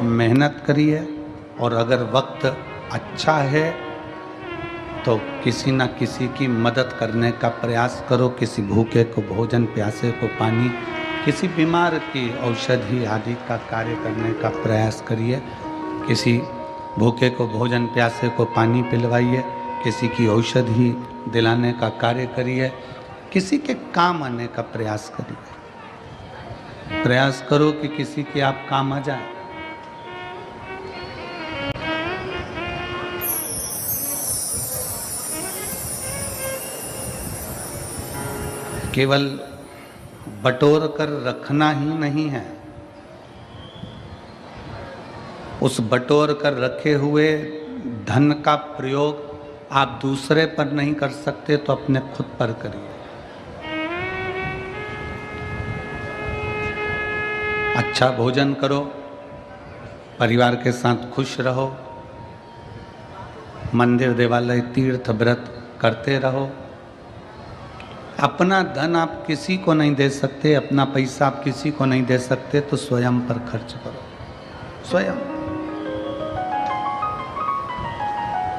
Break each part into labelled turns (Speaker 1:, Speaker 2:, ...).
Speaker 1: मेहनत करिए, और अगर वक्त अच्छा है तो किसी न किसी की मदद करने का प्रयास करो। किसी भूखे को भोजन, प्यासे को पानी, किसी बीमार की औषधि आदि का कार्य करने का प्रयास करिए। किसी भूखे को भोजन, प्यासे को पानी पिलवाइए, किसी की औषधि दिलाने का कार्य करिए, किसी के काम आने का प्रयास करिए। प्रयास करो कि किसी के आप काम आ जाए। केवल बटोर कर रखना ही नहीं है, उस बटोर कर रखे हुए धन का प्रयोग आप दूसरे पर नहीं कर सकते तो अपने खुद पर करिए। अच्छा भोजन करो, परिवार के साथ खुश रहो, मंदिर देवालय तीर्थ व्रत करते रहो। अपना धन आप किसी को नहीं दे सकते, अपना पैसा आप किसी को नहीं दे सकते, तो स्वयं पर खर्च करो। स्वयं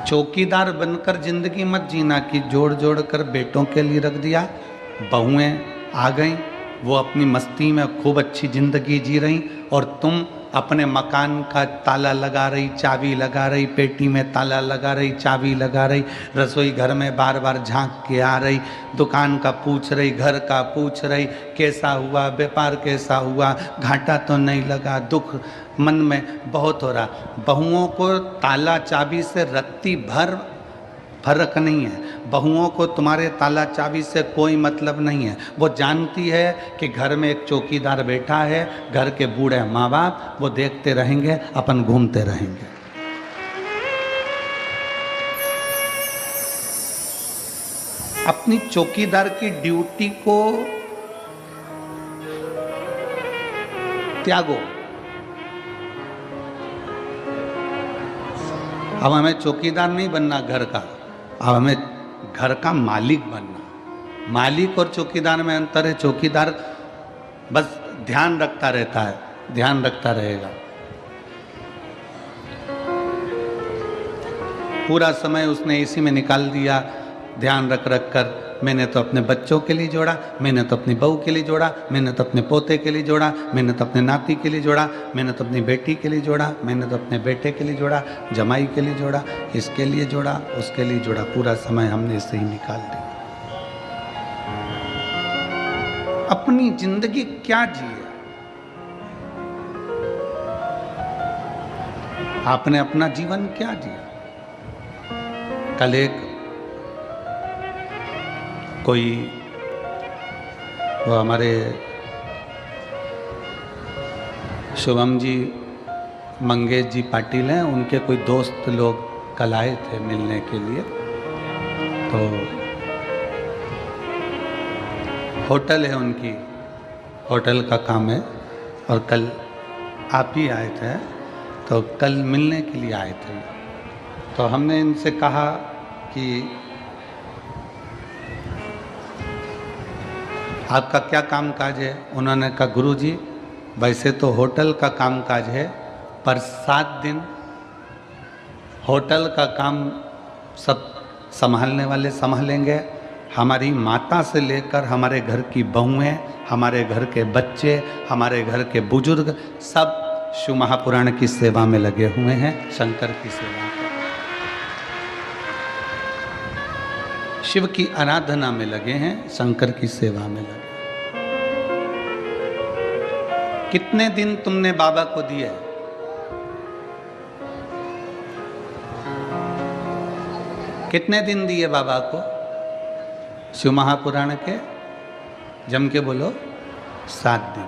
Speaker 1: चौकीदार बनकर जिंदगी मत जीना कि जोड़ जोड़ कर बेटों के लिए रख दिया, बहुएं आ गईं, वो अपनी मस्ती में खूब अच्छी जिंदगी जी रही, और तुम अपने मकान का ताला लगा रही, चाबी लगा रही, पेटी में ताला लगा रही, चाबी लगा रही, रसोई घर में बार बार झांक के आ रही, दुकान का पूछ रही, घर का पूछ रही, कैसा हुआ, व्यापार कैसा हुआ, घाटा तो नहीं लगा, दुख मन में बहुत हो रहा। बहुओं को ताला चाबी से रत्ती भर फर्क नहीं है। बहुओं को तुम्हारे ताला चाबी से कोई मतलब नहीं है। वो जानती है कि घर में एक चौकीदार बैठा है, घर के बूढ़े माँ बाप वो देखते रहेंगे, अपन घूमते रहेंगे। अपनी चौकीदार की ड्यूटी को त्यागो। अब हमें चौकीदार नहीं बनना घर का, अब हमें घर का मालिक बनना। मालिक और चौकीदार में अंतर है। चौकीदार बस ध्यान रखता रहता है, ध्यान रखता रहेगा, पूरा समय उसने इसी में निकाल दिया, ध्यान रख रख कर। मैंने तो अपने बच्चों के लिए जोड़ा, मैंने तो अपनी बहू के लिए जोड़ा, मैंने तो अपने पोते के लिए जोड़ा, मैंने तो अपने नाती के लिए जोड़ा, मैंने तो अपनी बेटी के लिए जोड़ा, मैंने तो अपने बेटे के लिए जोड़ा, जमाई के लिए जोड़ा, इसके लिए जोड़ा, उसके लिए जोड़ा। पूरा समय हमने इससे ही निकाल दिया। अपनी जिंदगी क्या जिए? आपने अपना जीवन क्या जिया? कल एक कोई, वो हमारे शुभम जी, मंगेश जी पाटिल हैं, उनके कोई दोस्त लोग कल आए थे मिलने के लिए। तो होटल है उनकी, होटल का काम है, और कल आप ही आए थे, तो कल मिलने के लिए आए थे। तो हमने इनसे कहा कि आपका क्या काम काज है? उन्होंने कहा गुरुजी वैसे तो होटल का काम काज है, पर 7 दिन होटल का काम सब संभालने वाले संभालेंगे। हमारी माता से लेकर हमारे घर की बहुएं, हमारे घर के बच्चे, हमारे घर के बुजुर्ग सब शिव महापुराण की सेवा में लगे हुए हैं, शंकर की सेवा में, शिव की आराधना में लगे हैं, शंकर की सेवा में लगे। कितने दिन तुमने बाबा को दिए? कितने दिन दिए बाबा को शिव महापुराण के? जम के बोलो, 7 दिन।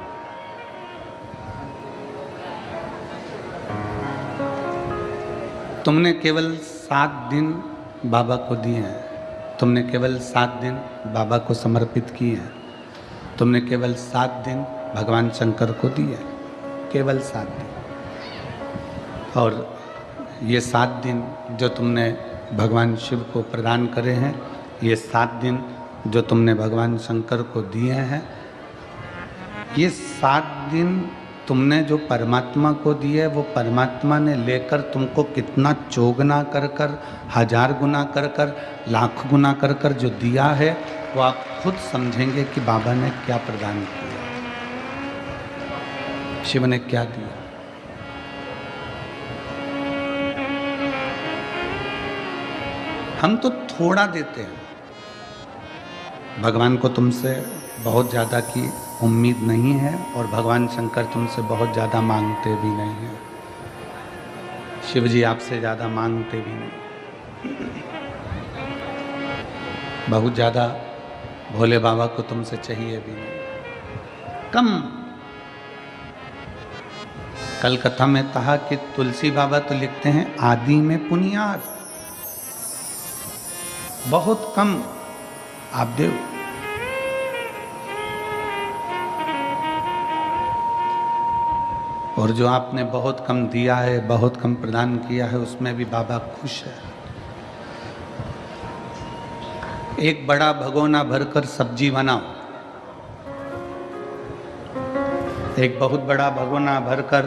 Speaker 1: तुमने केवल 7 दिन बाबा को दिए हैं। तुमने केवल 7 दिन बाबा को समर्पित किए हैं। तुमने केवल 7 दिन भगवान शंकर को दिए, केवल 7 दिन। और ये 7 दिन जो तुमने भगवान शिव को प्रदान करे हैं, ये 7 दिन जो तुमने भगवान शंकर को दिए हैं, ये 7 दिन तुमने जो परमात्मा को दिए वो परमात्मा ने लेकर तुमको कितना चौगुना कर कर, 1000 गुना कर कर, लाख गुना कर कर जो दिया है, वो आप खुद समझेंगे कि बाबा ने क्या प्रदान किया, शिव ने क्या दिया। हम तो थोड़ा देते हैं, भगवान को तुमसे बहुत ज़्यादा की उम्मीद नहीं है और भगवान शंकर तुमसे बहुत ज़्यादा मांगते भी नहीं हैं, शिव जी आपसे ज़्यादा मांगते भी नहीं, बहुत ज़्यादा भोले बाबा को तुमसे चाहिए भी नहीं, कम। कल कथा में कहा कि तुलसी बाबा तो लिखते हैं आदि में पुनियार, बहुत कम आप देव। और जो आपने बहुत कम दिया है, बहुत कम प्रदान किया है, उसमें भी बाबा खुश है। एक बड़ा भगोना भरकर सब्जी बनाओ, एक बहुत बड़ा भगोना भरकर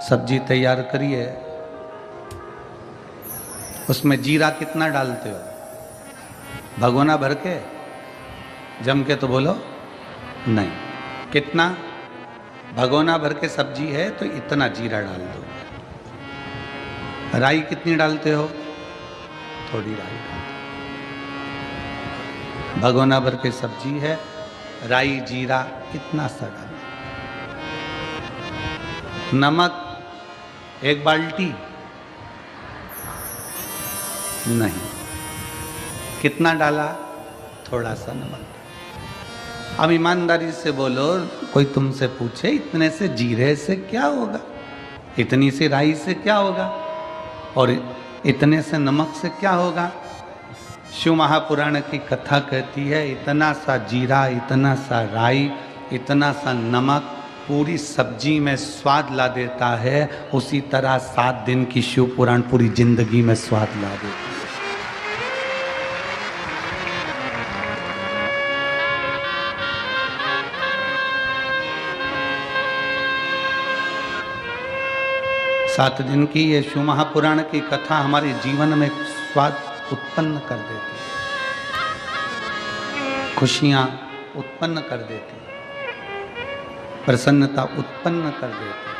Speaker 1: सब्जी तैयार करिए, उसमें जीरा कितना डालते हो? भगोना भर के जम के तो बोलो नहीं, कितना? भगोना भर के सब्जी है तो इतना जीरा डाल दो। राई कितनी डालते हो? थोड़ी राई। भगोना भर के सब्जी है, राई जीरा इतना सा डालो। नमक एक बाल्टी नहीं, कितना डाला? थोड़ा सा नमक। अब ईमानदारी से बोलो, कोई तुमसे पूछे इतने से जीरे से क्या होगा, इतनी सी राई से क्या होगा, और इतने से नमक से क्या होगा? शिव महापुराण की कथा कहती है इतना सा जीरा, इतना सा राई, इतना सा नमक पूरी सब्जी में स्वाद ला देता है। उसी तरह 7 दिन की शिव पुराण पूरी जिंदगी में स्वाद ला देता है। सात दिन की ये शिव महापुराण की कथा हमारे जीवन में स्वाद उत्पन्न कर देती है, खुशियाँ उत्पन्न कर देती है, प्रसन्नता उत्पन्न कर देती है।